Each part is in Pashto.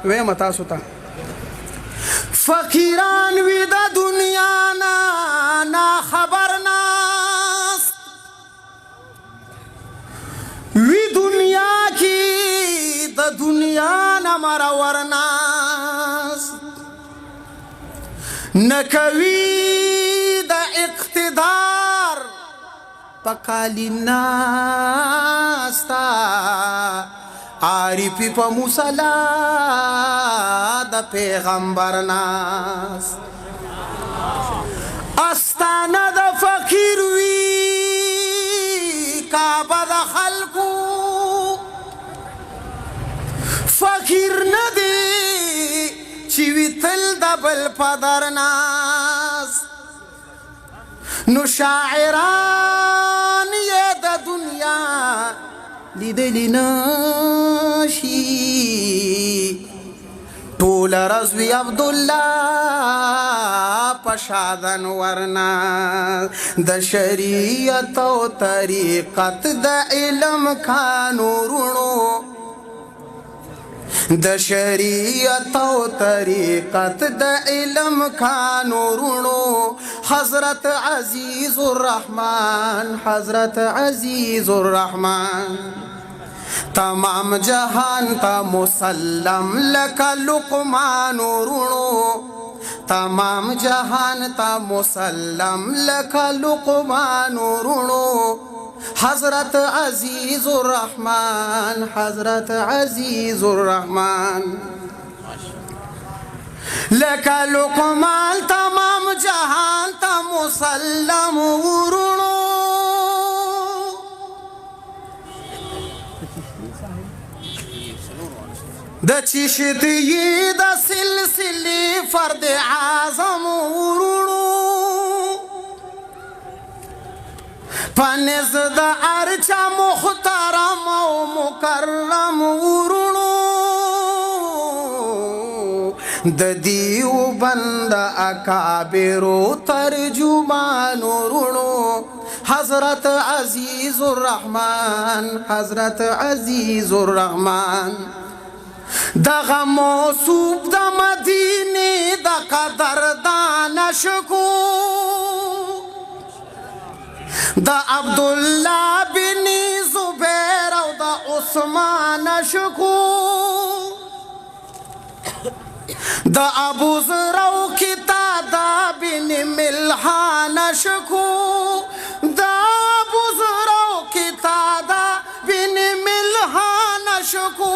ویم تاسو ته فقیران وی د دنیا نا خبر ناس وی دنیا کی د دنیا نا مرور ناس نکوی د اقتدار پکالی ناستا عارفی پا موسلا دا پیغمبر ناس استانا دا فقیر وی کعبہ دا خلقو فقیر ندی چیوی تل دا بل پدر ناس نو شاعران یہ دا دنیا لیدلی نشی طول رضوی عبدالله پشادن ورنا د شریعت و طریقت د علم کانورونو د شریعت و طریقت د علم کانورونو حضرت عزیز الرحمن حضرت عزیز الرحمن تمام جہان تا مسلم لکا لقمان رونو تمام جہان تا مسلم لکا لقمان رونو حضرت عزیز الرحمن حضرت عزیز الرحمن لکا لقمان تمام جہان تا مسلم رونو د چشتی د سلسلی فرد اعظم ورونو پنز د ارچا محترم و مکرم ورونو د دیو بند اکابرو ترجمان ورونو حضرت عزیز الرحمن حضرت عزیز الرحمن دغه موصوب د مدینه د قدردان شکو د عبدالله بن زبیر او د عثمان شکو د ابو ذر او قتاده بن ملحان شکو د ابو ذر او قتاده بن ملحان شکو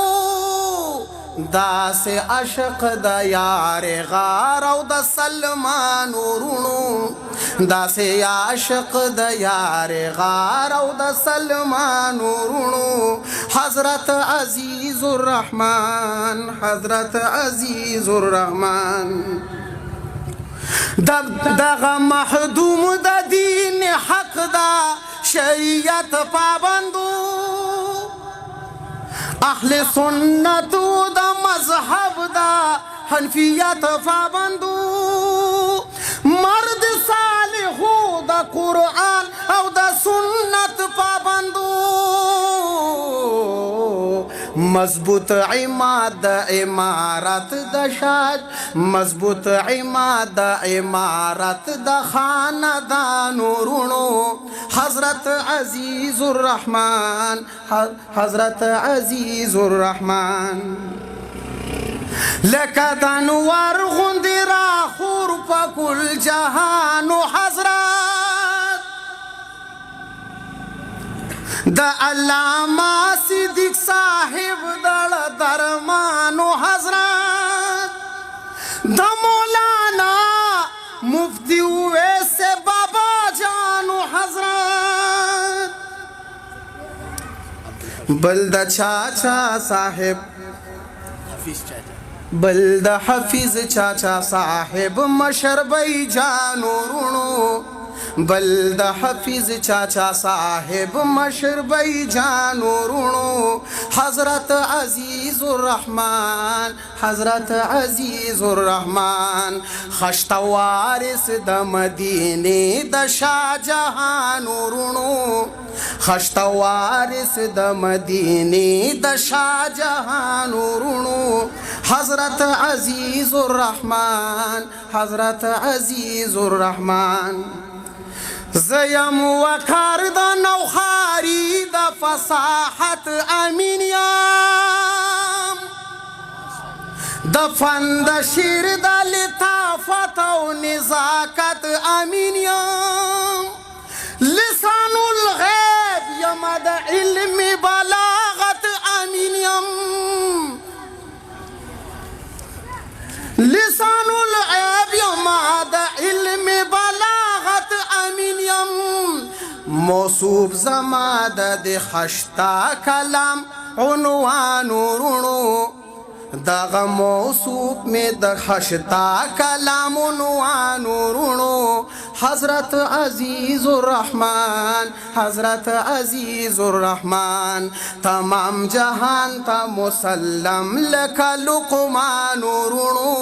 دا سے عشق دا یار غار او دا سلمان رونو دا سے عشق دا یار غار او دا سلمان رونو حضرت عزیز الرحمن حضرت عزیز الرحمن دغه محدوم دا دین حق دا شریعت پابندو اهل سنت دا مذهب دا حنفیت پابندو مرد صالحو دا قرآن او دا سنت پابندو مضبوط عماد دا امارت دا شاج مضبوط عماد دا امارت دا خاندان رونو حضرت عزیز الرحمن حضرت عزیز الرحمن لکه د انوار غوندې راخور په کل جهان حضرت د علامه صدیق صاحب دړ درمان حضرت د مولانا مفتی اویس بابا جانو حضرت بل د چاچا صاحب بل د حفیظ چاچا صاحب مشربی جانو رونو بل د حفیظ چاچا صاحب مشربی جانو رونو حضرت عزیز الرحمن حضرت عزیز الرحمن خشت وارث د مدینه د شاه جهان رونو خشت وارث د مدینه د شاه جهان ورونو حضرت عزیز الرحمن، حضرت عزیز الرحمن. زیم وقار د نوخاری د فصاحت امین یم، د فن د شیر د لطافت او نزاکت امین یم. لسان الغیب یم د علم بلاغت امین یم، لسان الغیب یم د علم بلاغت امین یم. موصوف زما د خشتا کلام عنوان ورونو، دغه موصوف میں د خشتا کلام عنوان ورونو. حضرت عزیز الرحمن، حضرت عزیز الرحمن. تمام جہان تا مسلم لکا لقمان ورونو،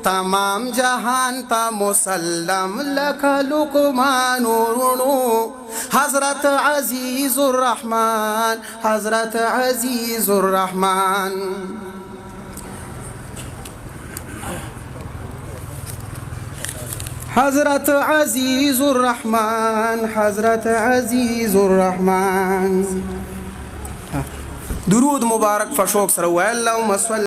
تمام جہان تا مسلم لکا لقمان ورونو. حضرت عزیز الرحمن، حضرت عزیز الرحمن. حضرت عزیز الرحمن، حضرت عزیز الرحمن. درود مبارک فشوق سره ویل اللهم صل